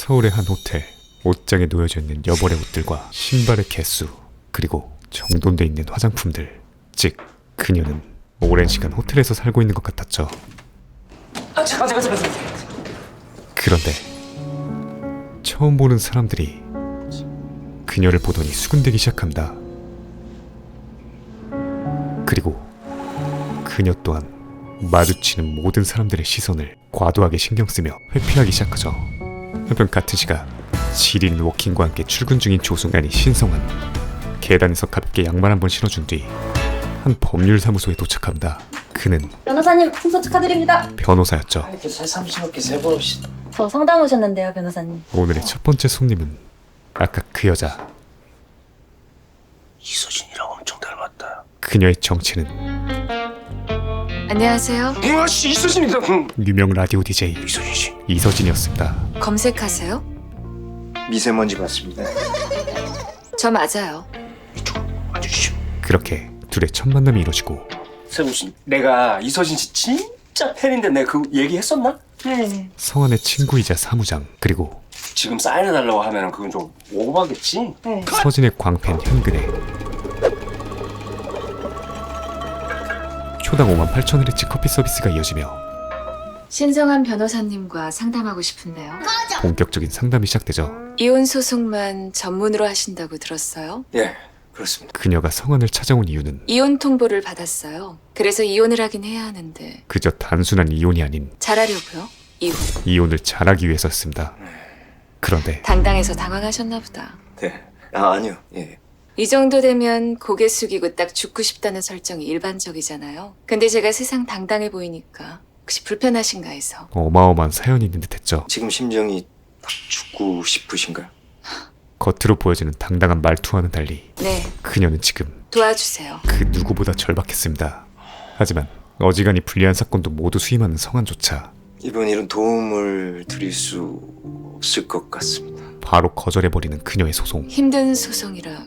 서울의 한 호텔. 옷장에 놓여져 있는 여벌의 옷들과 신발의 개수, 그리고 정돈돼 있는 화장품들. 즉, 그녀는 오랜 시간 호텔에서 살고 있는 것 같았죠. 그런데 처음 보는 사람들이 그녀를 보더니 수군대기 시작합니다. 그리고 그녀 또한 마주치는 모든 사람들의 시선을 과도하게 신경쓰며 회피하기 시작하죠. 한편 같은 시각 지린 워킹과 함께 출근 중인 조승환이 신성한 계단에서 가볍게 양말 한번 신어준 뒤 한 법률사무소에 도착합니다. 그는 변호사님 풍선 축하드립니다. 변호사였죠. 이렇게 새삼스럽게 세 번 없이. 저 상담 오셨는데요, 변호사님. 오늘의 첫 번째 손님은 아까 그 여자. 이소진이랑 엄청 닮았다. 그녀의 정체는 안녕하세요. 씨, 이소진이다. 유명 라디오 DJ 이소진 씨. 이서진이었습니다. 검색하세요? 미세먼지 같습니다. 저 맞아요. 이쪽 앉으시죠. 그렇게 둘의 첫 만남이 이루어지고 세부 씨, 내가 이소진 씨 진짜 팬인데 내가 그 얘기했었나? 네. 성환의 친구이자 사무장, 그리고 지금 사인해달라고 하면 그건 좀 오버하겠지? 네. 서진의 광팬 현근에 초당 58,000Hz 커피 서비스가 이어지며 신성한 변호사님과 상담하고 싶은데요. 본격적인 상담이 시작되죠. 이혼 소송만 전문으로 하신다고 들었어요. 예, 그렇습니다. 그녀가 성환을 찾아온 이유는 이혼 통보를 받았어요. 그래서 이혼을 하긴 해야 하는데 그저 단순한 이혼이 아닌 잘하려고요. 이혼. 이혼을 잘하기 위해서였습니다. 그런데 당당해서 당황하셨나 보다. 네. 아니요. 예. 이 정도 되면 고개 숙이고 딱 죽고 싶다는 설정이 일반적이잖아요. 근데 제가 세상 당당해 보이니까 혹시 불편하신가 해서. 어마어마한 사연이 있는 듯했죠. 지금 심정이 딱 죽고 싶으신가요? 겉으로 보여지는 당당한 말투와는 달리 네, 그녀는 지금 도와주세요. 그 누구보다 절박했습니다. 하지만 어지간히 불리한 사건도 모두 수임하는 성환조차 이번 일은 도움을 드릴 수 없을 것 같습니다. 바로 거절해버리는 그녀의 소송. 힘든 소송이라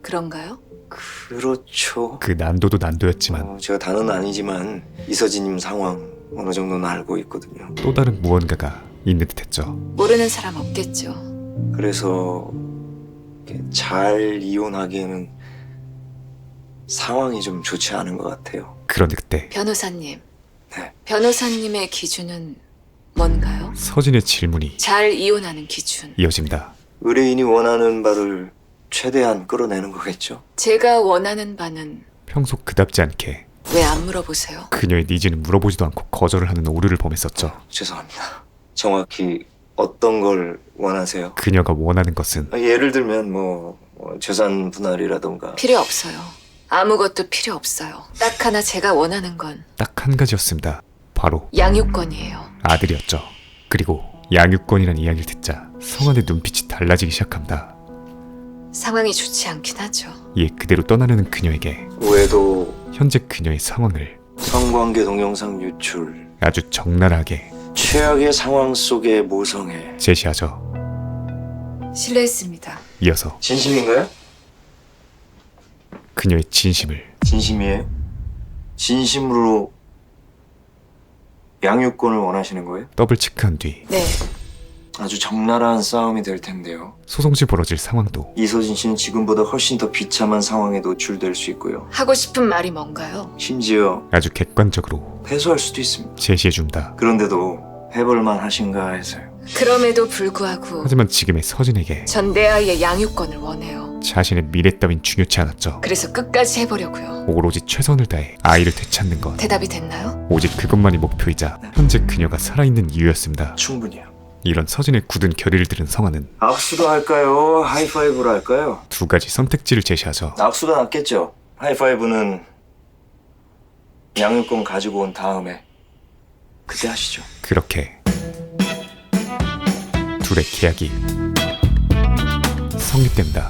그런가요? 그렇죠. 그 난도도 난도였지만 제가 다는 아니지만 이서진님 상황 어느 정도는 알고 있거든요. 또 다른 무언가가 있는 듯했죠. 모르는 사람 없겠죠. 그래서 이렇게 잘 이혼하기에는 상황이 좀 좋지 않은 것 같아요. 그런데 그때 변호사님. 네. 변호사님의 기준은 뭔가요? 서진의 질문이 잘 이혼하는 기준. 이어집니다. 의뢰인이 원하는 바를 최대한 끌어내는 거겠죠. 제가 원하는 바는 평소 그답지 않게 왜 안 물어보세요? 그녀의 니즈는 물어보지도 않고 거절을 하는 오류를 범했었죠. 죄송합니다. 정확히 어떤 걸 원하세요? 그녀가 원하는 것은 예를 들면 뭐 재산 분할이라던가. 필요 없어요. 아무것도 필요 없어요. 딱 하나 제가 원하는 건 딱 한 가지였습니다. 바로 양육권이에요. 아들이었죠. 그리고 양육권이라는 이야기를 듣자 성환의 눈빛이 달라지기 시작합니다. 상황이 좋지 않긴 하죠. 이에 그대로 떠나려는 그녀에게 외도, 현재 그녀의 상황을 성관계 동영상 유출, 아주 적나라하게 최악의 상황 속에 모성애. 제시하죠. 실례했습니다. 이어서 진심인가요? 그녀의 진심을 진심이에요? 진심으로 양육권을 원하시는 거예요? 더블 체크한 뒤 네, 아주 적나라한 싸움이 될 텐데요. 소송시 벌어질 상황도 이서진 씨는 지금보다 훨씬 더 비참한 상황에 노출될 수 있고요. 하고 싶은 말이 뭔가요? 심지어 아주 객관적으로 패소할 수도 있습니다. 제시해줍니다. 그런데도 해볼만 하신가 해서요. 그럼에도 불구하고 하지만 지금의 서진에게 전 내 아이의 양육권을 원해요. 자신의 미래 따윈 중요치 않았죠. 그래서 끝까지 해보려고요. 오로지 최선을 다해 아이를 되찾는 것, 대답이 됐나요? 오직 그것만이 목표이자 현재 그녀가 살아있는 이유였습니다. 충분히요. 이런 서진의 굳은 결의를 들은 성환은 악수도 할까요? 하이파이브로 할까요? 두 가지 선택지를 제시하죠. 악수가 낫겠죠. 하이파이브는 양육권 가지고 온 다음에 그때 하시죠. 그렇게 둘의 계약이 성립됩니다.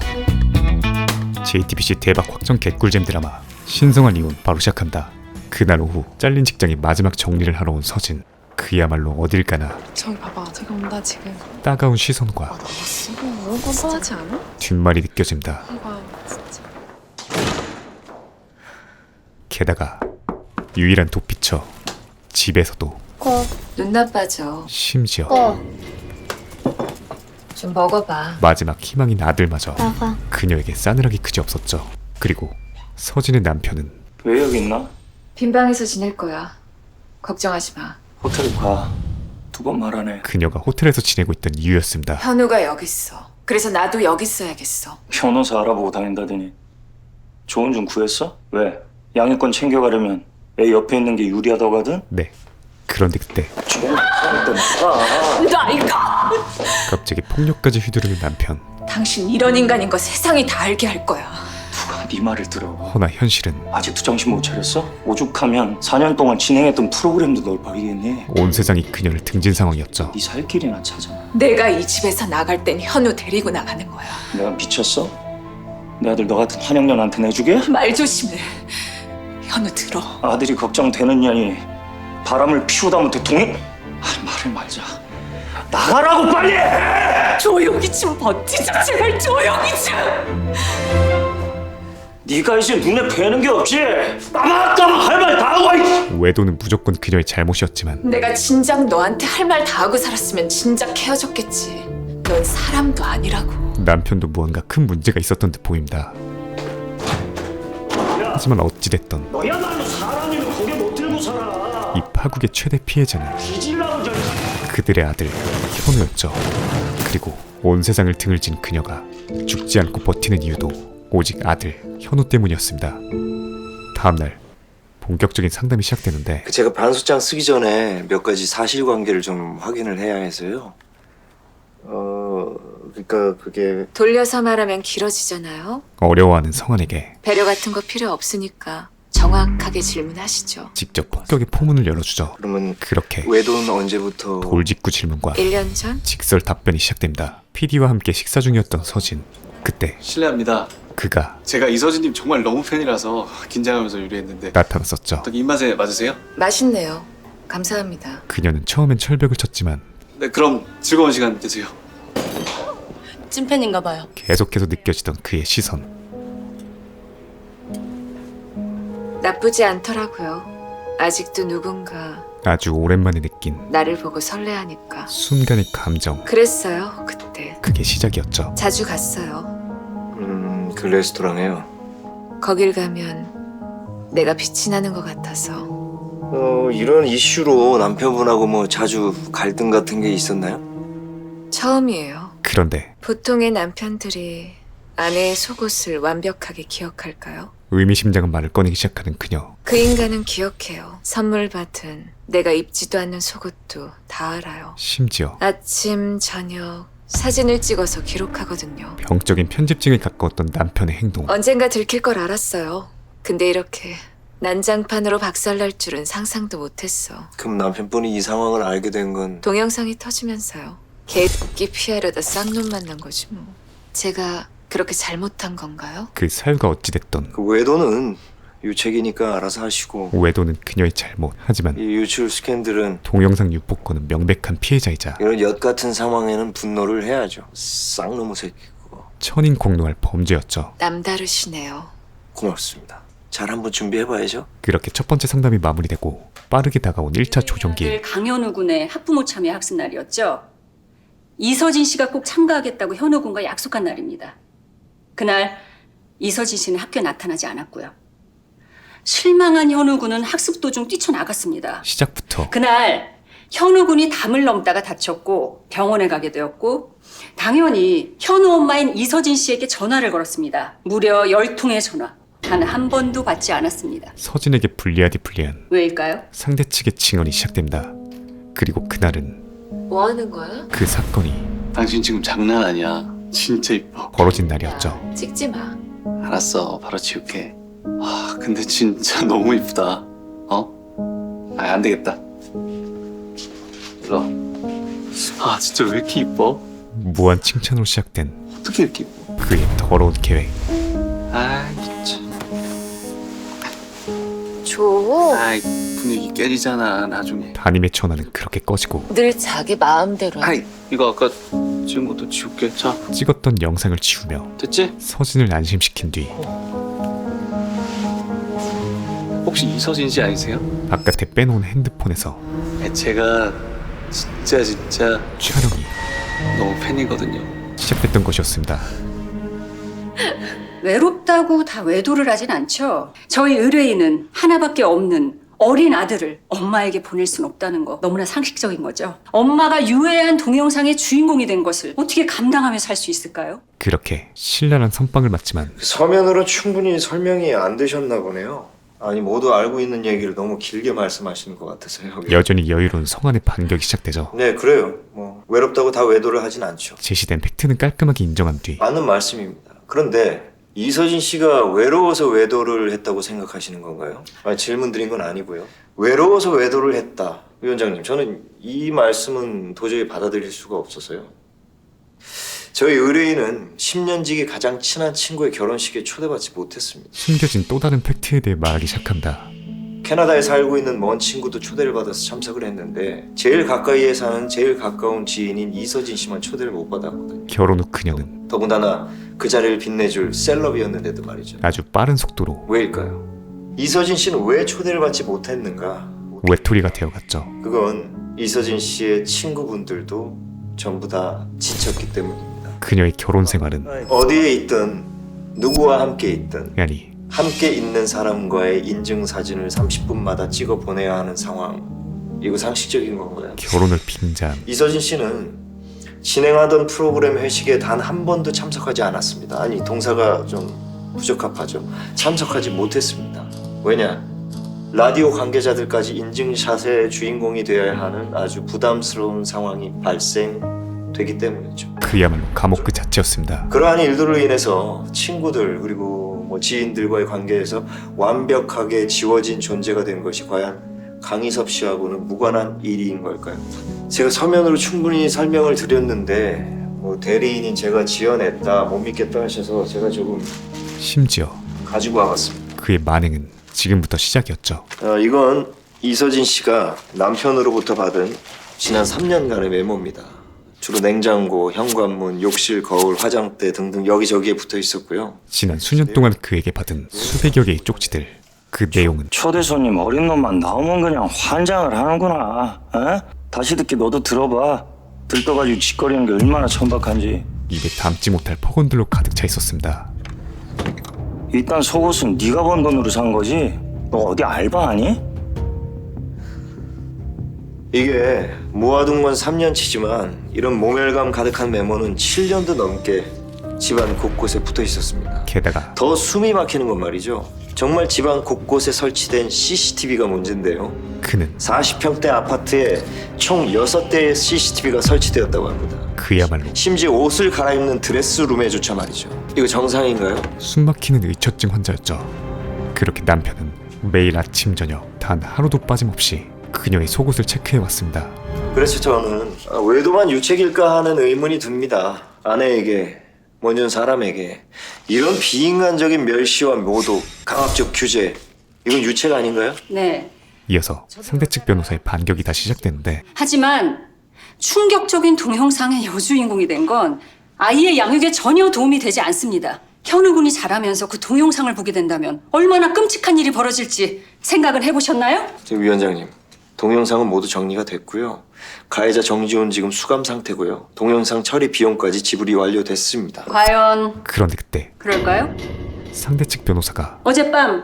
JTBC 대박 확정 개꿀잼 드라마 신성한 이혼 바로 시작한다. 그날 오후 잘린 직장의 마지막 정리를 하러 온 서진. 그야말로 어딜 가나 저기 봐봐, 저기 온다 지금. 따가운 시선과 나왔어? 너무 뻔뻔하지 않아? 뒷말이 느껴집니다. 봐봐, 진짜. 게다가 유일한 도피처 집에서도 눈 나빠져. 심지어 좀 먹어봐. 마지막 희망인 아들마저 나가. 그녀에게 싸늘하기 그지없었죠. 그리고 서진의 남편은 왜 여기 있나? 빈 방에서 지낼 거야. 걱정하지 마. 호텔 가. 두 번 말하네. 그녀가 호텔에서 지내고 있던 이유였습니다. 현우가 여기 있어. 그래서 나도 여기 있어야겠어. 변호사 알아보고 다닌다더니 좋은 좀 구했어? 왜? 양육권 챙겨가려면 애 옆에 있는 게 유리하다고 하든? 네. 그런데 그때 좋은 거 나 이거! 갑자기 폭력까지 휘두르는 남편. 당신 이런 인간인 거 세상이 다 알게 할 거야. 누가 네 말을 들어. 허나 현실은 아직도 정신 못 차렸어? 오죽하면 4년 동안 진행했던 프로그램도 널 버리겠니? 온 세상이 그녀를 등진 상황이었죠. 네 살 길이나 찾아. 내가 이 집에서 나갈 땐 현우 데리고 나가는 거야. 내가 미쳤어? 내 아들 너 같은 환영년한테 내주게? 말 조심해. 현우 들어. 아들이 걱정되는 년이 바람을 피우다 못해 동행? 말을 말자. 나가라고 빨리! 조용히 좀 버티자. 제발 조용히 좀. 네가 이제 눈에 뵈는 게 없지? 따박따박 할 말 다 하고 있. 외도는 무조건 그녀의 잘못이었지만 내가 진작 너한테 할 말 다 하고 살았으면 진작 헤어졌겠지. 넌 사람도 아니라고. 남편도 무언가 큰 문제가 있었던 듯 보입니다. 하지만 어찌됐던 너야말로 사람이면 고개 못 들고 살아. 이 파국의 최대 피해자는 뒤질라고 저. 그들의 아들 현우였죠. 그리고 온 세상을 등을 진 그녀가 죽지 않고 버티는 이유도 오직 아들 현우 때문이었습니다. 다음날 본격적인 상담이 시작되는데 제가 반소장 쓰기 전에 몇 가지 사실관계를 좀 확인을 해야 해서요. 그러니까 그게 돌려서 말하면 길어지잖아요. 어려워하는 성환에게 배려 같은 거 필요 없으니까 정확하게 질문하시죠. 직접 폭격의 포문을 열어주죠. 그러면 그렇게 외도는 언제부터? 돌직구 질문과 1년 전? 직설 답변이 시작됩니다. PD와 함께 식사 중이었던 서진. 그때 실례합니다. 그가 제가 이서진님 정말 너무 팬이라서 긴장하면서 요리했는데 나타났었죠. 어떻게 입맛에 맞으세요? 맛있네요. 감사합니다. 그녀는 처음엔 철벽을 쳤지만 네, 그럼 즐거운 시간 되세요. 찐팬인가 봐요. 계속해서 느껴지던 그의 시선. 나쁘지 않더라고요. 아직도 누군가 아주 오랜만에 느낀 나를 보고 설레하니까. 순간의 감정. 그랬어요, 그때. 그게 시작이었죠. 자주 갔어요. 그 레스토랑에요. 거길 가면 내가 빛이 나는 것 같아서. 이런 이슈로 남편분하고 뭐 자주 갈등 같은 게 있었나요? 처음이에요. 그런데 보통의 남편들이 아내의 속옷을 완벽하게 기억할까요? 의미심장한 말을 꺼내기 시작하는 그녀. 그 인간은 기억해요. 선물 받은 내가 입지도 않는 속옷도 다 알아요. 심지어 아침, 저녁 사진을 찍어서 기록하거든요. 병적인 편집증에 가까웠던 남편의 행동. 언젠가 들킬 걸 알았어요. 근데 이렇게 난장판으로 박살날 줄은 상상도 못했어. 그럼 남편분이 이 상황을 알게 된 건 동영상이 터지면서요. 개새끼 피하려다 쌍놈 만난 거지 뭐. 제가 그렇게 잘못한 건가요? 그 사유가 어찌됐던 그 외도는 유책이니까 알아서 하시고 외도는 그녀의 잘못. 하지만 이 유출 스캔들은 동영상 유포권은 명백한 피해자이자 이런 엿 같은 상황에는 분노를 해야죠. 쌍놈의 새끼 그거. 천인공노할 범죄였죠. 남다르시네요. 고맙습니다. 잘 한번 준비해봐야죠. 그렇게 첫 번째 상담이 마무리되고 빠르게 다가온 1차 조정기. 강현우 군의 학부모 참여 학습 날이었죠. 이서진 씨가 꼭 참가하겠다고 현우 군과 약속한 날입니다. 그날 이서진 씨는 학교에 나타나지 않았고요. 실망한 현우 군은 학습 도중 뛰쳐나갔습니다. 시작부터 그날 현우 군이 담을 넘다가 다쳤고 병원에 가게 되었고 당연히 현우 엄마인 이서진 씨에게 전화를 걸었습니다. 무려 10통의 전화. 단 한 번도 받지 않았습니다. 서진에게 불리하디 불리한 왜일까요? 상대 측의 증언이 시작됩니다. 그리고 그날은 뭐 하는 거야? 그 사건이 당신 지금 장난 아니야. 진짜 이뻐. 벌어진 날이었죠. 찍지 마. 알았어. 바로 지울게. 아, 근데 진짜 너무 이쁘다. 어? 아, 안 되겠다. 일로 와. 아, 진짜 왜 이렇게 이뻐? 무한 칭찬으로 시작된 어떻게 이렇게 이뻐? 그의 더러운 계획. 아, 진짜. 줘. 아이, 분위기 깨지잖아, 나중에. 담임의 전화는 그렇게 꺼지고 늘 자기 마음대로. 아이, 이거 아까 지은 것도 지울게. 자, 찍었던 영상을 지우며 됐지? 서진을 안심시킨 뒤 혹시 이서진 씨 아니세요? 바깥에 빼놓은 핸드폰에서 제가 진짜 촬영이 너무 팬이거든요. 시작됐던 것이었습니다. 외롭다고 다 외도를 하진 않죠. 저희 의뢰인은 하나밖에 없는 어린 아들을 엄마에게 보낼 순 없다는 거 너무나 상식적인 거죠. 엄마가 유해한 동영상의 주인공이 된 것을 어떻게 감당하며 살 수 있을까요? 그렇게 신랄한 선빵을 맞지만 서면으로 충분히 설명이 안 되셨나 보네요. 아니 모두 알고 있는 얘기를 너무 길게 말씀하시는 것 같아서요. 여전히 여유로운 성환의 반격이 시작되죠. 네, 그래요. 뭐 외롭다고 다 외도를 하진 않죠. 제시된 팩트는 깔끔하게 인정한 뒤 맞는 말씀입니다. 그런데 이서진 씨가 외로워서 외도를 했다고 생각하시는 건가요? 아니, 질문 드린 건 아니고요. 외로워서 외도를 했다. 위원장님, 저는 이 말씀은 도저히 받아들일 수가 없어서요. 저희 의뢰인은 10년 지기 가장 친한 친구의 결혼식에 초대받지 못했습니다. 숨겨진 또 다른 팩트에 대해 말하기 시작합니다. 캐나다에 살고 있는 먼 친구도 초대를 받아서 참석을 했는데 제일 가까이에 사는 제일 가까운 지인인 이서진 씨만 초대를 못 받았거든요. 결혼 후 그녀는 더군다나 그 자리를 빛내줄 셀럽이었는데도 말이죠. 아주 빠른 속도로 왜일까요? 이서진 씨는 왜 초대를 받지 못했는가? 외톨이가 되어갔죠. 그건 이서진 씨의 친구분들도 전부 다 지쳤기 때문입니다. 그녀의 결혼 생활은 어디에 있든 누구와 함께 있든 아니 함께 있는 사람과의 인증 사진을 30분마다 찍어 보내야 하는 상황. 이거 상식적인 건가요? 결혼을 빙자한 이서진 씨는 진행하던 프로그램 회식에 단 한 번도 참석하지 않았습니다. 아니 동사가 좀 부적합하죠. 참석하지 못했습니다. 왜냐? 라디오 관계자들까지 인증샷의 주인공이 되어야 하는 아주 부담스러운 상황이 발생되기 때문이죠. 그야말로 감옥 그 자체였습니다. 그러한 일들로 인해서 친구들 그리고 뭐 지인들과의 관계에서 완벽하게 지워진 존재가 된 것이 과연 강희섭 씨하고는 무관한 일인 걸까요? 제가 서면으로 충분히 설명을 드렸는데 뭐 대리인인 제가 지어냈다 못 믿겠다 하셔서 제가 조금 심지어 가지고 와봤습니다. 그의 만행은 지금부터 시작이었죠. 이건 이서진 씨가 남편으로부터 받은 지난 3년간의 메모입니다. 주로 냉장고, 현관문, 욕실, 거울, 화장대 등등 여기저기에 붙어 있었고요. 지난 수년 동안 그에게 받은 수백여 개의 쪽지들. 그 내용은 초대 손님 어린 놈만 나오면 그냥 환장을 하는구나. 에? 다시 듣기 너도 들어봐. 들떠가지고 짓거리는 게 얼마나 천박한지. 입에 담지 못할 폭언들로 가득 차 있었습니다. 일단 속옷은 네가 번 돈으로 산 거지? 너 어디 알바하니? 이게 모아둔 건 3년치지만 이런 모멸감 가득한 메모는 7년도 넘게 집안 곳곳에 붙어 있었습니다. 게다가 더 숨이 막히는 건 말이죠. 정말 집안 곳곳에 설치된 CCTV가 문제인데요. 그는 40평대 아파트에 총 6대의 CCTV가 설치되었다고 합니다. 그야말로 심지어 옷을 갈아입는 드레스룸에조차 말이죠. 이거 정상인가요? 숨막히는 의처증 환자였죠. 그렇게 남편은 매일 아침 저녁 단 하루도 빠짐없이 그녀의 속옷을 체크해왔습니다. 그래서 저는 외도만 유책일까 하는 의문이 듭니다. 아내에게, 먼저 사람에게 이런 비인간적인 멸시와 모독, 강압적 규제 이건 유책 아닌가요? 네. 이어서 상대 측 변호사의 반격이 다시 시작되는데 하지만 충격적인 동영상의 여주인공이 된 건 아이의 양육에 전혀 도움이 되지 않습니다. 현우 군이 자라면서 그 동영상을 보게 된다면 얼마나 끔찍한 일이 벌어질지 생각은 해보셨나요? 저 위원장님, 동영상은 모두 정리가 됐고요. 가해자 정지훈 지금 수감 상태고요. 동영상 처리 비용까지 지불이 완료됐습니다. 과연 그런데 그때 그럴까요? 상대 측 변호사가 어젯밤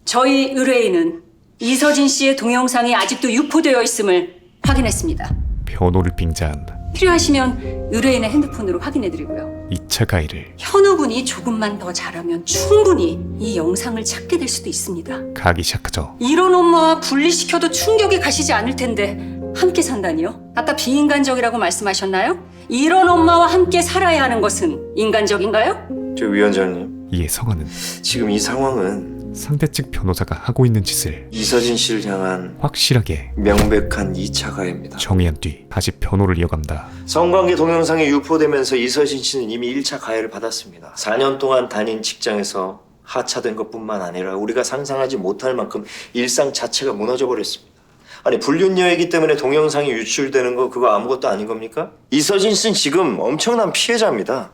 저희 의뢰인은 이서진 씨의 동영상이 아직도 유포되어 있음을 확인했습니다. 변호를 빙자한 필요하시면 의뢰인의 핸드폰으로 확인해드리고요. 2차 가해를 현우 군이 조금만 더 잘하면 충분히 이 영상을 찾게 될 수도 있습니다. 가기 시작하죠. 이런 엄마와 분리시켜도 충격이 가시지 않을 텐데 함께 산다니요? 아까 비인간적이라고 말씀하셨나요? 이런 엄마와 함께 살아야 하는 것은 인간적인가요? 저 위원장님, 이에 성화는 지금 이 상황은 상대 측 변호사가 하고 있는 짓을 이서진 씨를 향한 확실하게 명백한 2차 가해입니다. 정의한 뒤 다시 변호를 이어갑니다. 성관계 동영상이 유포되면서 이서진 씨는 이미 1차 가해를 받았습니다. 4년 동안 다닌 직장에서 하차된 것뿐만 아니라 우리가 상상하지 못할 만큼 일상 자체가 무너져 버렸습니다. 아니 불륜녀이기 때문에 동영상이 유출되는 거 그거 아무것도 아닌 겁니까? 이서진 씨는 지금 엄청난 피해자입니다.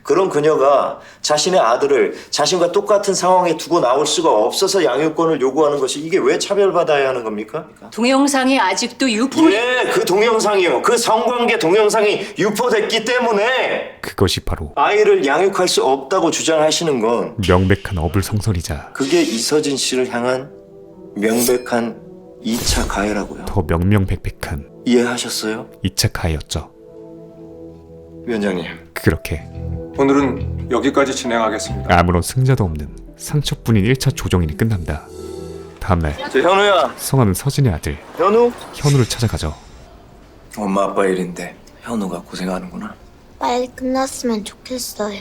그런 그녀가 자신의 아들을 자신과 똑같은 상황에 두고 나올 수가 없어서 양육권을 요구하는 것이 이게 왜 차별받아야 하는 겁니까? 동영상이 아직도 유포. 예, 그 동영상이요. 그 성관계 동영상이 유포됐기 때문에 그것이 바로 아이를 양육할 수 없다고 주장하시는 건 명백한 어불성설이자 그게 이서진 씨를 향한 명백한 2차 가해라고요. 더 명명백백한 이해하셨어요? 2차 가해였죠. 위원장님. 그렇게 오늘은 여기까지 진행하겠습니다. 아무런 승자도 없는 상처뿐인 1차 조정인이 끝납니다. 다음날 저 현우야. 성화는 서진의 아들 현우? 현우를 찾아가죠. 엄마 아빠 일인데 현우가 고생하는구나. 빨리 끝났으면 좋겠어요.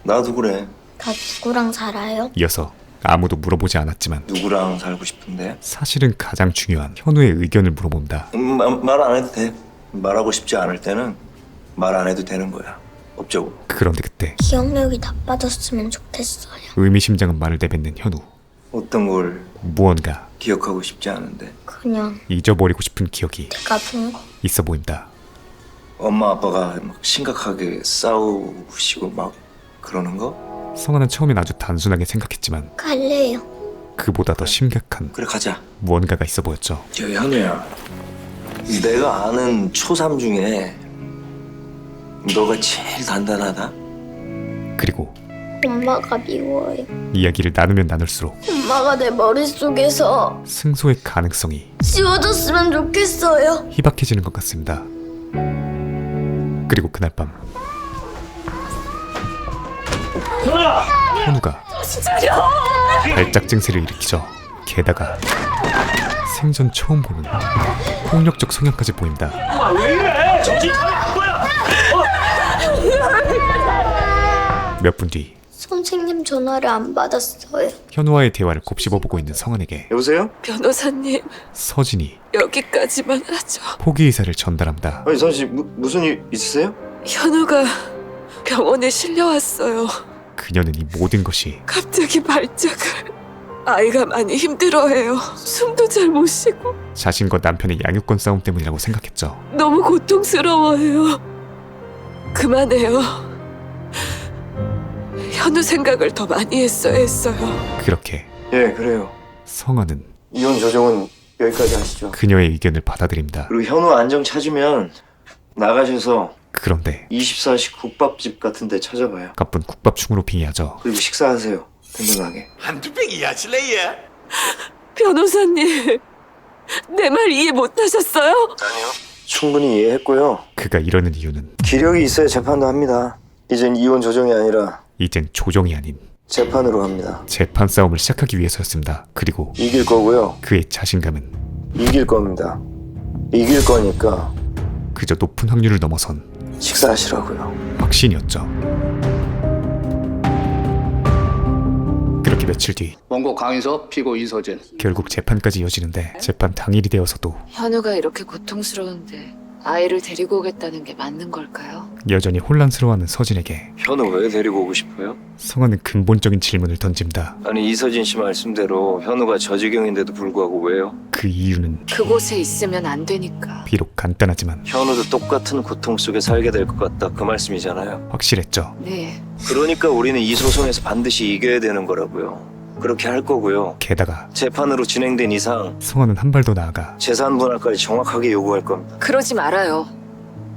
나도 그래. 다 누구랑 살아요? 이어서 아무도 물어보지 않았지만 누구랑 살고 싶은데? 사실은 가장 중요한 현우의 의견을 물어본다. 말 안 해도 돼. 말하고 싶지 않을 때는 말 안 해도 되는 거야. 업적으로. 그런데 그때 기억력이 나빠졌으면 좋겠어요. 의미심장한 말을 내뱉는 현우. 어떤 걸 무언가 기억하고 싶지 않은데. 그냥 잊어버리고 싶은 기억이 내가 본 거. 있어 보인다. 엄마 아빠가 막 심각하게 싸우시고 막 그러는 거? 성화는 처음엔 아주 단순하게 생각했지만 갈래요. 그보다 더 심각한 그래 가자. 무언가가 있어 보였죠. 저 현우야. 내가 아는 초3 중에 너가 제일 단단하다. 그리고 엄마가 미워요. 이야기를 나누면 나눌수록 엄마가 내 머릿속에서 승소의 가능성이 지워졌으면 좋겠어요. 희박해지는 것 같습니다. 그리고 그날 밤 현우가 발작 증세를 일으키죠. 게다가 생전 처음 보는 폭력적 성향까지 보인다. 몇 분 뒤 선생님 전화를 안 받았어요. 현우와의 대화를 곱씹어보고 있는 성환에게 여보세요? 변호사님, 서진이 여기까지만 하죠. 포기 의사를 전달합니다. 아니 선씨 무슨 일 있으세요? 현우가 병원에 실려왔어요. 그녀는 이 모든 것이 갑자기 발작을. 아이가 많이 힘들어해요. 숨도 잘 못 쉬고 자신과 남편의 양육권 싸움 때문이라고 생각했죠. 너무 고통스러워해요. 그만해요. 현우 생각을 더 많이 했어요. 그렇게 예 그래요. 성환은 이혼 조정은 여기까지 하시죠. 그녀의 의견을 받아들입니다. 그리고 현우 안정 찾으면 나가셔서 그런데 24시 국밥집 같은 데 찾아봐요. 가쁜 국밥충으로 빙의하죠. 그리고 식사하세요. 든든하게. 변호사님, 내 말 이해 못하셨어요? 아니요. 충분히 이해했고요. 그가 이러는 이유는 기력이 있어야 재판도 합니다. 이젠 이혼 조정이 아니라 이젠 조정이 아닌 재판으로 합니다. 재판 싸움을 시작하기 위해서였습니다. 그리고 이길 거고요. 그의 자신감은 이길 겁니다. 이길 거니까 그저 높은 확률을 넘어선 식사하시라고요. 확신이었죠. 그렇게 며칠 뒤 원고 강인석, 피고 이서진. 결국 재판까지 이어지는데 재판 당일이 되어서도 현우가 이렇게 고통스러운데 아이를 데리고 오겠다는 게 맞는 걸까요? 여전히 혼란스러워하는 서진에게 현우 왜 데리고 오고 싶어요? 성화는 근본적인 질문을 던집니다. 아니 이서진 씨 말씀대로 현우가 저지경인데도 불구하고 왜요? 그 이유는 그곳에 있으면 안 되니까. 비록 간단하지만 현우도 똑같은 고통 속에 살게 될 것 같다 그 말씀이잖아요. 확실했죠. 네, 그러니까 우리는 이 소송에서 반드시 이겨야 되는 거라고요. 그렇게 할 거고요. 게다가 재판으로 진행된 이상 성화는 한 발 더 나아가 재산 분할까지 정확하게 요구할 겁니다. 그러지 말아요.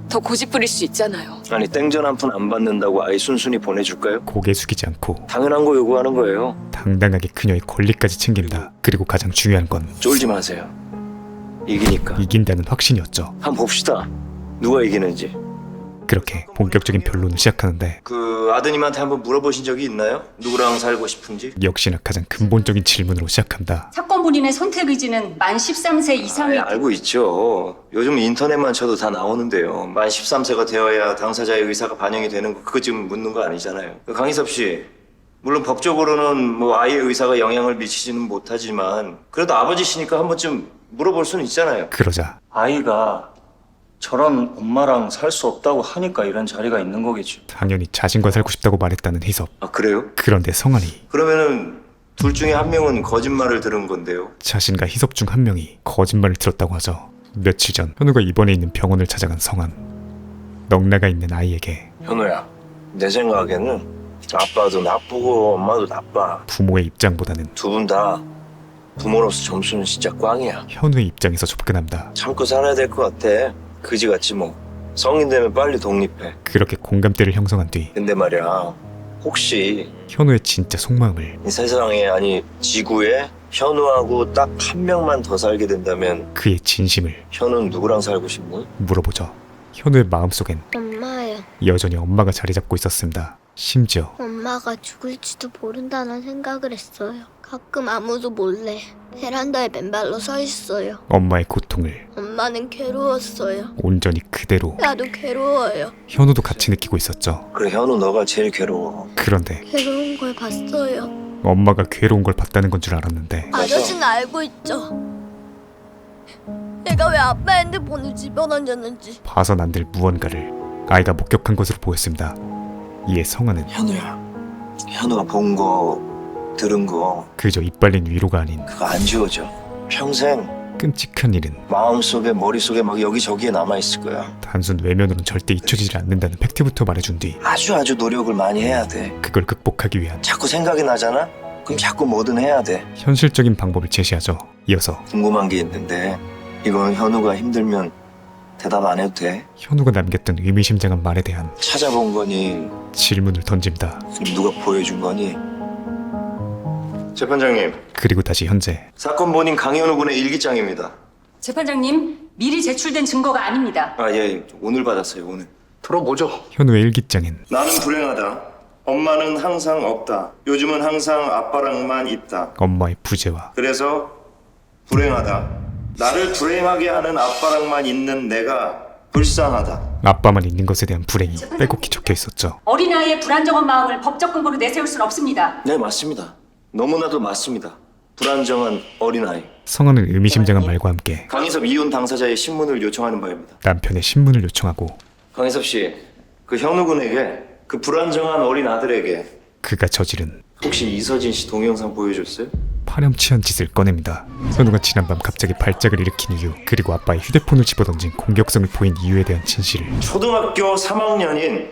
더 고집 부릴 수 있잖아요. 아니 땡전 한 푼 안 받는다고 아이 순순히 보내줄까요? 고개 숙이지 않고 당연한 거 요구하는 거예요. 당당하게 그녀의 권리까지 챙긴다. 그리고 가장 중요한 건 쫄지 마세요. 이기니까. 이긴다는 확신이었죠. 한번 봅시다. 누가 이기는지. 그렇게 본격적인 변론을 시작하는데 그 아드님한테 한번 물어보신 적이 있나요? 누구랑 살고 싶은지? 역시나 가장 근본적인 질문으로 시작한다. 사건 본인의 선택 의지는 만 13세 이상이 알고 있죠. 요즘 인터넷만 쳐도 다 나오는데요. 만 13세가 되어야 당사자의 의사가 반영이 되는 거 그거 지금 묻는 거 아니잖아요. 강희섭 씨, 물론 법적으로는 뭐 아이의 의사가 영향을 미치지는 못하지만 그래도 아버지시니까 한 번쯤 물어볼 수는 있잖아요. 그러자 아이가 저런 엄마랑 살 수 없다고 하니까 이런 자리가 있는 거겠죠. 당연히 자신과 살고 싶다고 말했다는 희섭. 아 그래요? 그런데 성환이 그러면은 둘 중에 한 명은 거짓말을 들은 건데요. 자신과 희섭 중 한 명이 거짓말을 들었다고 하죠. 며칠 전 현우가 입원해 있는 병원을 찾아간 성환. 넉나가 있는 아이에게 현우야, 내 생각에는 아빠도 나쁘고 엄마도 나빠. 부모의 입장보다는 두 분 다 부모로서 점수는 진짜 꽝이야. 현우의 입장에서 접근합니다. 참고 살아야 될 것 같아. 그지같이 뭐. 성인 되면 빨리 독립해. 그렇게 공감대를 형성한 뒤 근데 말이야, 혹시 현우의 진짜 속마음을 이 세상에, 아니 지구에 현우하고 딱 한 명만 더 살게 된다면 그의 진심을 현우는 누구랑 살고 싶니? 물어보죠. 현우의 마음속엔 엄마요. 여전히 엄마가 자리 잡고 있었습니다. 심지어 엄마가 죽을지도 모른다는 생각을 했어요. 가끔 아무도 몰래 베란다에 맨발로 서 있어요. 엄마의 고통을 엄마는 괴로웠어요. 온전히 그대로 나도 괴로워요. 현우도 같이 느끼고 있었죠. 그래, 현우 너가 제일 괴로워. 그런데 괴로운 걸 봤어요. 엄마가 괴로운 걸 봤다는 건 줄 알았는데 아저씨는 알고 있죠. 내가 왜 아빠 핸드폰을 집어던졌는지. 봐선 안 될 무언가를 아이가 목격한 것으로 보였습니다. 이에 성아는 현우야, 현우가 본 거, 들은 거 그저 이빨린 위로가 아닌 그거 안 지워져. 평생 끔찍한 일은 마음속에 머릿속에 막 여기저기에 남아있을 거야. 단순 외면으로는 절대 잊혀지지 않는다는 팩트부터 말해준 뒤 아주 노력을 많이 해야 돼. 그걸 극복하기 위한 자꾸 생각이 나잖아? 그럼 자꾸 뭐든 해야 돼. 현실적인 방법을 제시하죠. 이어서 궁금한 게 있는데 이건 현우가 힘들면 대답 안 해도 돼. 현우가 남겼던 의미심장한 말에 대한 찾아본 거니? 질문을 던집니다. 누가 보여준 거니? 재판장님, 그리고 다시 현재 사건 본인 강현우 군의 일기장입니다. 재판장님, 미리 제출된 증거가 아닙니다. 아, 예, 오늘 받았어요, 오늘. 들어보죠. 현우의 일기장엔 나는 불행하다. 엄마는 항상 없다. 요즘은 항상 아빠랑만 있다. 엄마의 부재와 그래서 불행하다. 나를 불행하게 하는 아빠랑만 있는 내가 불쌍하다. 아빠만 있는 것에 대한 불행이 빼곡히 적혀 있었죠. 어린아이의 불안정한 마음을 법적 근거로 내세울 수는 없습니다. 네, 맞습니다. 너무나도 맞습니다. 불안정한 어린아이. 성아는 의미심장한 말과 함께 강희섭 이혼 당사자의 신문을 요청하는 바입니다. 남편의 신문을 요청하고 강희섭 씨, 그 현우 군에게, 그 불안정한 어린 아들에게 그가 저지른 혹시 이서진 씨 동영상 보여줬어요? 파렴치한 짓을 꺼냅니다. 현우가 지난밤 갑자기 발작을 일으킨 이유, 그리고 아빠의 휴대폰을 집어던진 공격성을 보인 이유에 대한 진실을 초등학교 3학년인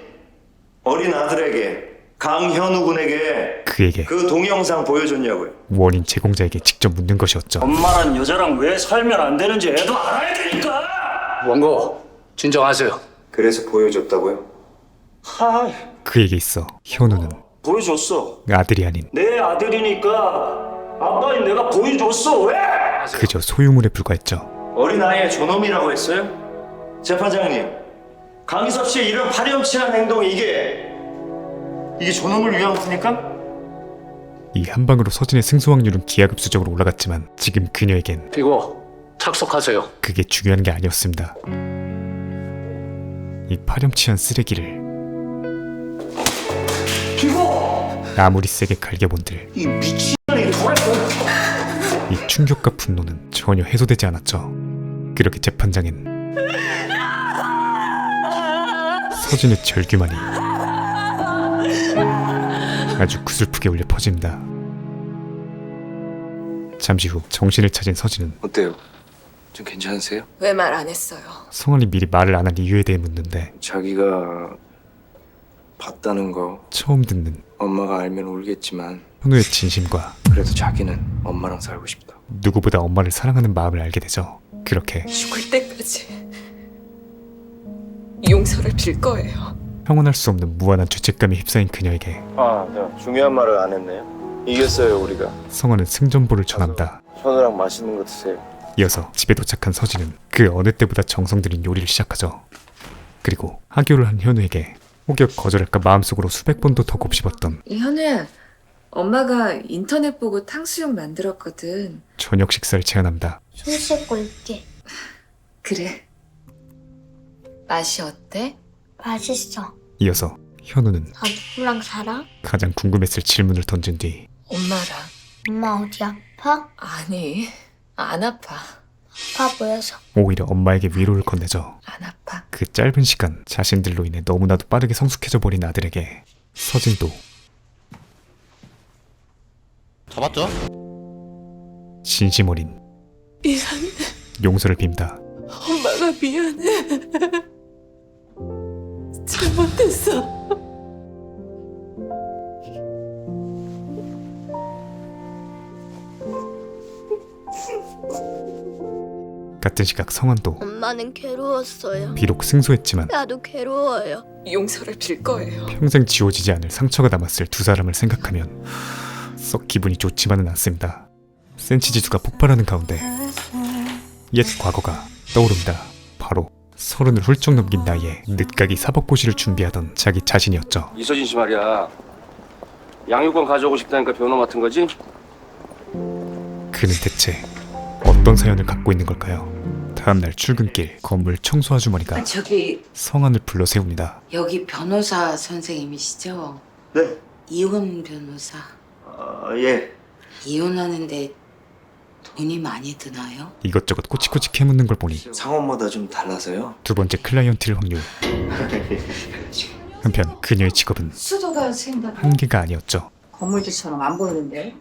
어린 아들에게, 강현우 군에게 그에게 그 동영상 보여줬냐고요? 원인 제공자에게 직접 묻는 것이었죠. 엄마란 여자랑 왜 살면 안 되는지 애도 알아야 되니까. 원고 진정하세요. 그래서 보여줬다고요? 하, 그에게 있어 현우는 보여줬어. 아들이 아닌 내 아들이니까 아빠인 내가 보여줬어. 왜? 그저 소유물에 불과했죠. 어린아이의 존엄이라고 했어요? 재판장님, 강희섭 씨의 이런 파렴치한 행동, 이게 존엄을 위한 겁니까? 이 한방으로 서진의 승소 확률은 기하급수적으로 올라갔지만 지금 그녀에겐 피고 착석하세요. 그게 중요한 게 아니었습니다. 이 파렴치한 쓰레기를 아무리 세게 갈겨본들 이 충격과 분노는 전혀 해소되지 않았죠. 그렇게 재판장엔 서진의 절규만이 아주 구슬프게 울려 퍼집니다. 잠시 후 정신을 차린 서진은 어때요? 좀 괜찮으세요? 왜 말 안 했어요? 성환이 미리 말을 안 한 이유에 대해 묻는데 자기가 봤다는 거 처음 듣는 엄마가 알면 울겠지만 현우의 진심과 그래도 자기는 엄마랑 살고 싶다. 누구보다 엄마를 사랑하는 마음을 알게 되죠. 그렇게 죽을 때까지 용서를 빌 거예요. 형언할 수 없는 무한한 죄책감에 휩싸인 그녀에게 중요한 말을 안 했네요. 이겼어요, 우리가. 성환은 승전보를 전합니다. 현우랑 맛있는 거 드세요. 이어서 집에 도착한 서진은 그 어느 때보다 정성 들인 요리를 시작하죠. 그리고 하교를 한 현우에게 혹여 거절할까 마음속으로 수백 번도 더 곱씹었던 현우야, 엄마가 인터넷 보고 탕수육 만들었거든. 저녁 식사를 제안합니다. 손 씻고 올게. 그래. 맛이 어때? 맛있어. 이어서 현우는 나 누구랑 살아? 가장 궁금했을 질문을 던진 뒤 엄마랑. 엄마 어디 아파? 아니, 안 아파. 아파 보여서. 오히려 엄마에게 위로를 건네죠. 안 아파. 그 짧은 시간 자신들로 인해 너무나도 빠르게 성숙해져 버린 아들에게 서진도 잡았죠? 진심 어린 미안해. 용서를 빕니다. 엄마가 미안해. 잘못했어. 같은 시각 성환도 엄마는 괴로웠어요. 비록 승소했지만 나도 괴로워요. 용서를 빌 거예요. 평생 지워지지 않을 상처가 남았을 두 사람을 생각하면 썩 기분이 좋지만은 않습니다. 센치 지수가 폭발하는 가운데 옛 과거가 떠오릅니다. 바로 30을 훌쩍 넘긴 나이에 늦가기 사법고시를 준비하던 자기 자신이었죠. 이서진 씨 말이야. 양육권 가져오고 싶다니까 변호 맡은 거지? 그는 대체 어떤 사연을 갖고 있는 걸까요? 다음날 출근길 건물 청소 아주머니가 저기 성환을 불러 세웁니다. 여기 변호사 선생님이시죠? 네. 이혼 변호사. 예. 이혼하는데 돈이 많이 드나요? 이것저것 꼬치꼬치 캐묻는 걸 보니 상황마다 좀 달라서요. 두 번째 클라이언트일 확률. 한편 그녀의 직업은 수도가 생각. 한계가 아니었죠. 건물주처럼 안 보이는데.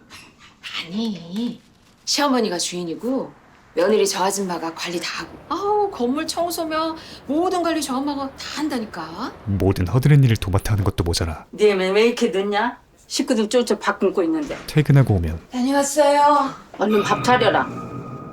아니, 시어머니가 주인이고 며느리 저 아줌마가 관리 다 하고. 아우, 건물 청소면 모든 관리 저 엄마가 다 한다니까. 모든 허드렛 일을 도맡아 하는 것도 모자라 니네 왜 이렇게 늦냐? 식구들 쫄쫄 밥 굶고 있는데. 퇴근하고 오면 다녀왔어요. 얼른 밥 차려라.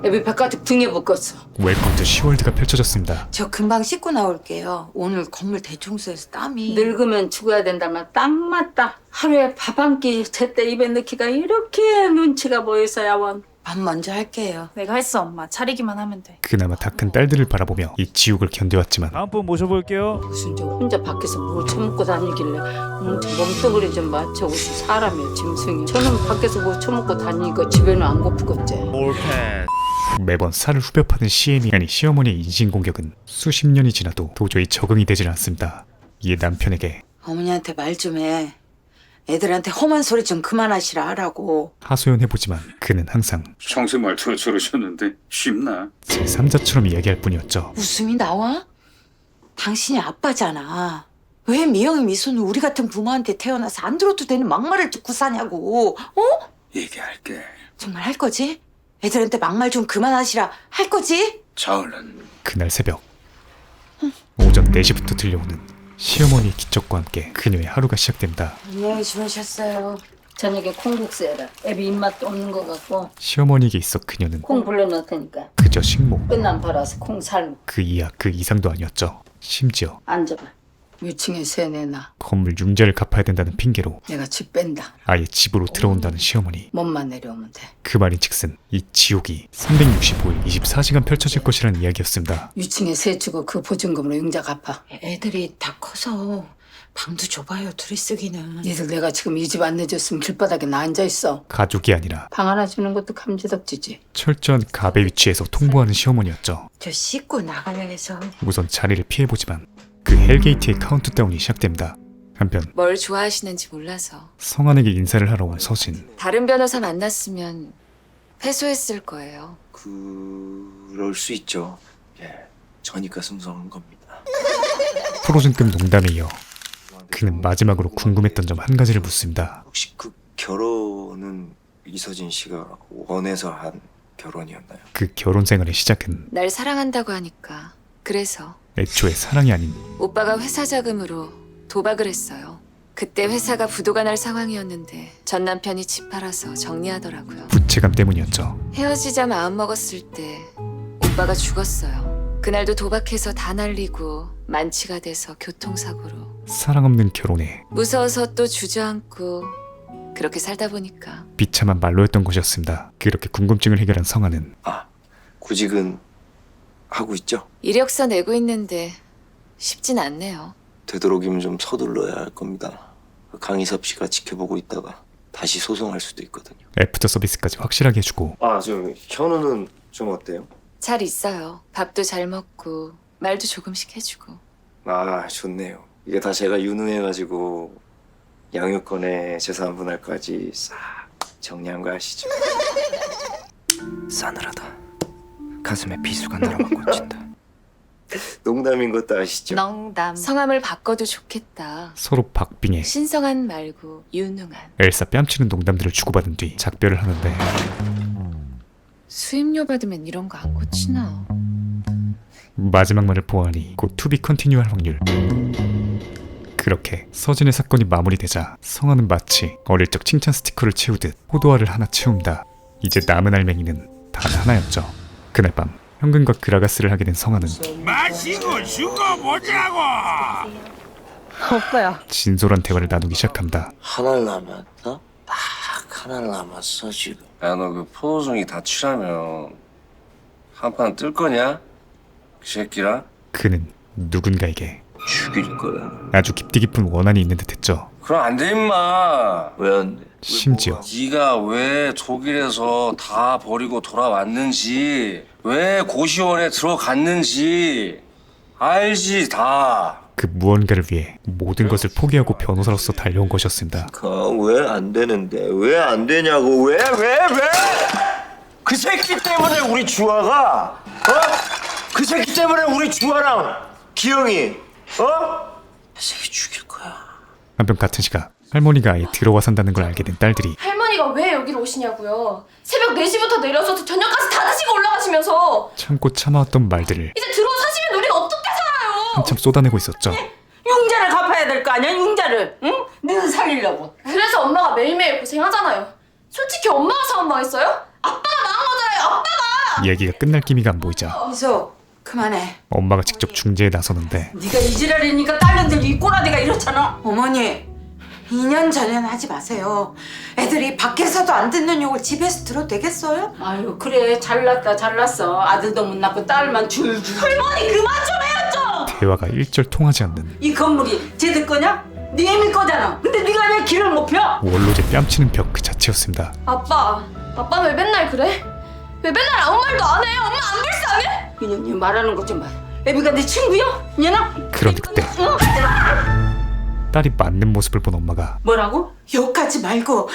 애비 배 가득 등에 묶었어. 웰컴 투 시월드가 펼쳐졌습니다. 저 금방 씻고 나올게요. 오늘 건물 대청소해서 땀이. 늙으면 죽어야 된다면 딱 맞다. 하루에 밥 한 끼 제때 입에 넣기가 이렇게 눈치가 보여서야 원. 밥 먼저 할게요. 내가 했어 엄마. 차리기만 하면 돼. 그나마 다 큰 딸들을 바라보며 이 지옥을 견뎌왔지만 다음 분 모셔볼게요. 무슨 저 혼자 밖에서 뭘 처먹고 다니길래 저 몸뚱아리 좀 봐. 저것이 사람이야 짐승이야. 저는 밖에서 뭘 처먹고 다니니까 집에는 안 고프겠지. 올패. 매번 살을 후벼 파는 시애미 아니 시어머니의 인신공격은 수십 년이 지나도 도저히 적응이 되질 않습니다. 이에 남편에게 어머니한테 말 좀 해. 애들한테 험한 소리 좀 그만하시라 하라고. 하소연해보지만 그는 항상 평소 말투가 저러셨는데 쉽나? 제3자처럼 이야기할 뿐이었죠. 웃음이 나와? 당신이 아빠잖아. 왜 미영이 미소는 우리 같은 부모한테 태어나서 안 들어도 되는 막말을 듣고 사냐고. 어? 얘기할게. 정말 할 거지? 애들한테 막말 좀 그만하시라 할 거지? 자을은 그날 새벽 오전 4시부터 들려오는 시어머니의 기척과 함께 그녀의 하루가 시작됩니다. 안녕히 주무셨어요. 저녁에 콩국수 해라. 애비 입맛도 없는 것 같고 시어머니에게 있어 그녀는 콩 불려놓을 테니까. 그저 식모. 끝난 팔아서 콩 삶. 그 이하 그 이상도 아니었죠. 심지어 앉아봐. 위층에 세내놔. 건물 융자를 갚아야 된다는 핑계로 내가 집 뺀다. 아예 집으로 들어온다는 시어머니. 몸만 내려오면 돼. 그 말인즉슨 이 지옥이 365일 24시간 펼쳐질 것이라는 이야기였습니다. 위층에 세 주고 그 보증금으로 융자 갚아. 애들이 다 커서 방도 좁아요. 둘이 쓰기는. 니들 내가 지금 이 집 안 내줬으면 길바닥에 나 앉아있어. 가족이 아니라 방 하나 주는 것도 감지덕지지. 철저한 갑의 위치에서 통보하는 시어머니였죠. 저 씻고 나가려 해서. 우선 자리를 피해보지만 그 헬게이트의 카운트다운이 시작됩니다. 한편 뭘 좋아하시는지 몰라서 성환에게 인사를 하러 온 서진. 다른 변호사 만났으면 패소했을 거예요. 그럴 수 있죠. 예, 저니까 승소한 겁니다. 프로즌급 농담에 이어 그는 마지막으로 궁금했던 점 한 가지를 묻습니다. 혹시 그 결혼은 이서진 씨가 원해서 한 결혼이었나요? 그 결혼 생활의 시작은 날 사랑한다고 하니까. 그래서 애초에 사랑이 아닌 오빠가 회사 자금으로 도박을 했어요. 그때 회사가 부도가 날 상황이었는데 전 남편이 집 팔아서 정리하더라고요. 부채감 때문이었죠. 헤어지자 마음먹었을 때 오빠가 죽었어요. 그날도 도박해서 다 날리고 만취가 돼서 교통사고로. 사랑 없는 결혼에 무서워서 또 주저앉고 그렇게 살다 보니까 비참한 말로였던 것이었습니다. 그렇게 궁금증을 해결한 성환은 구직은 하고 있죠? 이력서 내고 있는데 쉽진 않네요. 되도록이면 좀 서둘러야 할 겁니다. 강희섭 씨가 지켜보고 있다가 다시 소송할 수도 있거든요. 애프터 서비스까지 확실하게 해주고 좀 현우는 좀 어때요? 잘 있어요. 밥도 잘 먹고 말도 조금씩 해주고. 좋네요. 이게 다 제가 유능해가지고 양육권에 재산 분할까지 싹 정리한 거 아시죠? 싸늘하다. 가슴에 비수가 날아만 꽂힌다. 농담인 것도 아시죠? 농담. 성함을 바꿔도 좋겠다. 서로 박빙에 신성한 말고 유능한. 엘사 뺨치는 농담들을 주고받은 뒤 작별을 하는데 수임료 받으면 이런 거 안 고치나? 마지막 말을 보아하니 곧 투비 컨티뉴 할 확률. 그렇게 서진의 사건이 마무리되자 성환은 마치 어릴 적 칭찬 스티커를 채우듯 포도알을 하나 채웁니다. 이제 남은 알맹이는 단 하나였죠. 그날 밤 현근과 그라가스를 하게 된 성화는 마시고 죽어보자고. 오빠야. 진솔한 대화를 나누기 시작합니다. 하나를 남았다? 딱 하나를 남았어 지금. 야, 너 그 포도송이 다 치라면 한 판 뜰 거냐? 그 새끼랑? 그는 누군가에게 죽일 거야. 아주 깊디 깊은 원한이 있는 듯했죠. 그럼 안 돼 임마. 왜 안 돼? 심지어 네가 왜 독일에서 다 버리고 돌아왔는지, 왜 고시원에 들어갔는지 알지 다. 그 무언가를 위해 모든 것을 포기하고 변호사로서 달려온 것이었습니다. 왜 안 되는데? 왜 안 되냐고? 왜? 그 새끼 때문에 우리 주아가 그 새끼 때문에 우리 주아랑 기영이 그 새끼 죽일 거야. 한편 같은 시각 할머니가 아예 들어와 산다는 걸 알게 된 딸들이 할머니가 왜 여기로 오시냐고요. 새벽 4시부터 내려서 저녁까지 다 드시고 올라가시면서 참고 참아왔던 말들을 이제 들어와 사시면 우리가 어떻게 살아요? 한참 쏟아내고 있었죠. 융자를 갚아야 될 거 아니야, 융자를. 응? 너희 살리려고. 그래서 엄마가 매일매일 고생하잖아요. 솔직히 엄마가 사업 망했어요? 아빠가 망한 거잖아요. 아빠가! 이야기가 끝날 기미가 안 보이자 이소, 그만해. 엄마가 직접 중재에 나서는데 네가 이 지랄이니까 딸년들 이 꼬라지가 이렇잖아. 어머니, 2년 전에는 하지 마세요. 애들이 밖에서도 안 듣는 욕을 집에서 들어도 되겠어요? 아유, 그래. 잘났다, 잘났어. 아들도 못 낳고 딸만 줄줄. 할머니, 그만 좀 해요, 좀! 대화가 일절 통하지 않는 이 건물이 쟤들 거냐? 네 애미 거잖아. 근데 네가 왜 길을 못 펴? 원로제 뺨치는 벽 그 자체였습니다. 아빠는 왜 맨날 그래? 왜 맨날 아무 말도 안 해? 엄마 안 불쌍해? 이년이 말하는 것 좀 봐. 애비가 네 친구야? 얘나? 그런데 그때 딸이 맞는 모습을 본 엄마가 뭐라고? 욕하지 말고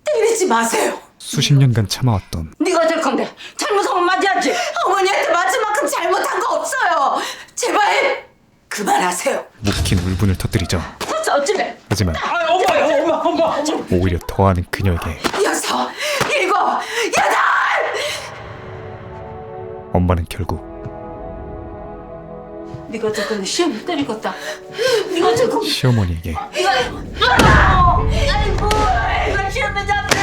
때리지 마세요. 수십 년간 참아왔던 네가 될 건데 잘못하면 맞아야지. 어머니한테 맞을 만큼 잘못한 거 없어요. 제발 그만하세요. 묵힌 울분을 터뜨리죠. 어찌래? 하지만 오히려 더하는 그녀에게 6, 7, 8. 엄마는 결국 네가 될 건데 시험 때리겠다. 네가 될 건데. 시어머니에게 아이고, 이거 시험에 잡혀.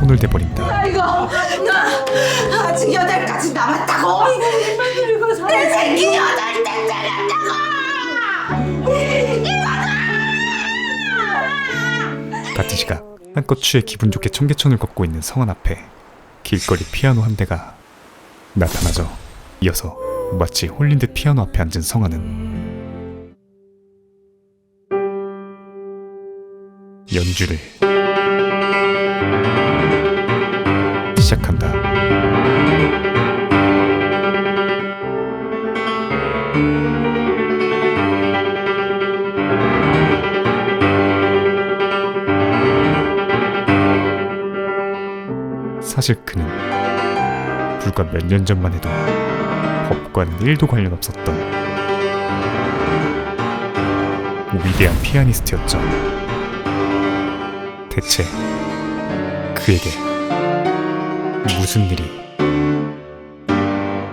손을 대버린다. 아이고, 나 아직 8가지 남았다고. 내 새끼 8대 때렸다고. 같은 시각 한껏 취해 기분 좋게 청계천을 걷고 있는 성환 앞에 길거리 피아노 한 대가 나타나죠. 이어서 마치 홀린 듯 피아노 앞에 앉은 성환은 연주를 시작한다. 사실 그는 불과 몇 년 전만 해도 법과는 1도 관련 없었던 위대한 피아니스트였죠. 대체 그에게 무슨 일이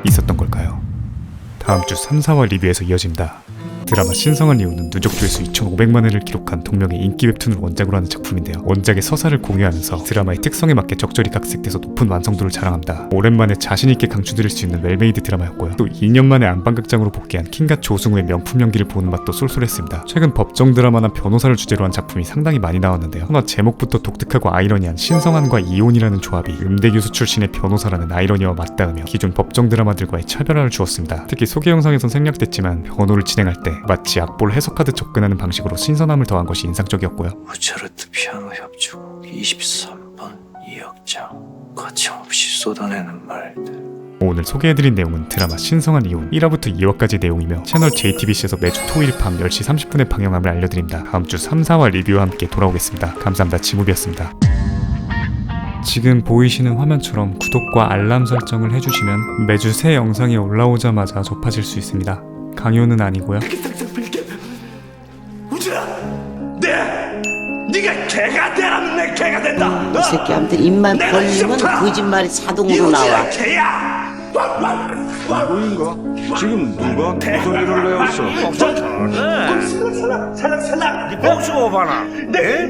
있었던 걸까요? 다음 주 3, 4화 리뷰에서 이어집니다. 드라마 신성한 이유는 누적 조회수 2,500만 회를 기록한 동명의 인기 웹툰을 원작으로 하는 작품인데요. 원작의 서사를 공유하면서 드라마의 특성에 맞게 적절히 각색돼서 높은 완성도를 자랑합니다. 오랜만에 자신있게 강추드릴 수 있는 웰메이드 드라마였고요. 또 2년 만에 안방극장으로 복귀한 킹갓 조승우의 명품 연기를 보는 맛도 쏠쏠했습니다. 최근 법정 드라마나 변호사를 주제로 한 작품이 상당히 많이 나왔는데요. 하나 제목부터 독특하고 아이러니한 신성한과 이온이라는 조합이 음대 교수 출신의 변호사라는 아이러니와 맞닿으며 기존 법정 드라마들과의 차별화를 주었습니다. 특히 소개 영상에선 생략됐지만 변호를 진행할 때 마치 악보를 해석하듯 접근하는 방식으로 신선함을 더한 것이 인상적이었고요. 모차르트 피아노 협주곡 23번 2악장 거침없이 쏟아내는 말들. 오늘 소개해드린 내용은 드라마 신성한 이혼 1화부터 2화까지 내용이며 채널 JTBC에서 매주 토요일 밤 10시 30분에 방영함을 알려드립니다. 다음 주 3, 4화 리뷰와 함께 돌아오겠습니다. 감사합니다. 지무비였습니다. 지금 보이시는 화면처럼 구독과 알람 설정을 해주시면 매주 새 영상이 올라오자마자 접하실 수 있습니다. 강요는 아니고요. 네가 개가 되라면 내 개가 된다. 이 새끼한테 입만 벌리면 거짓말이 자동으로 나와. 개야. 누구인가? 지금 누가 무슨 소리를 내었어? 살랑살랑 네 복수 봐라.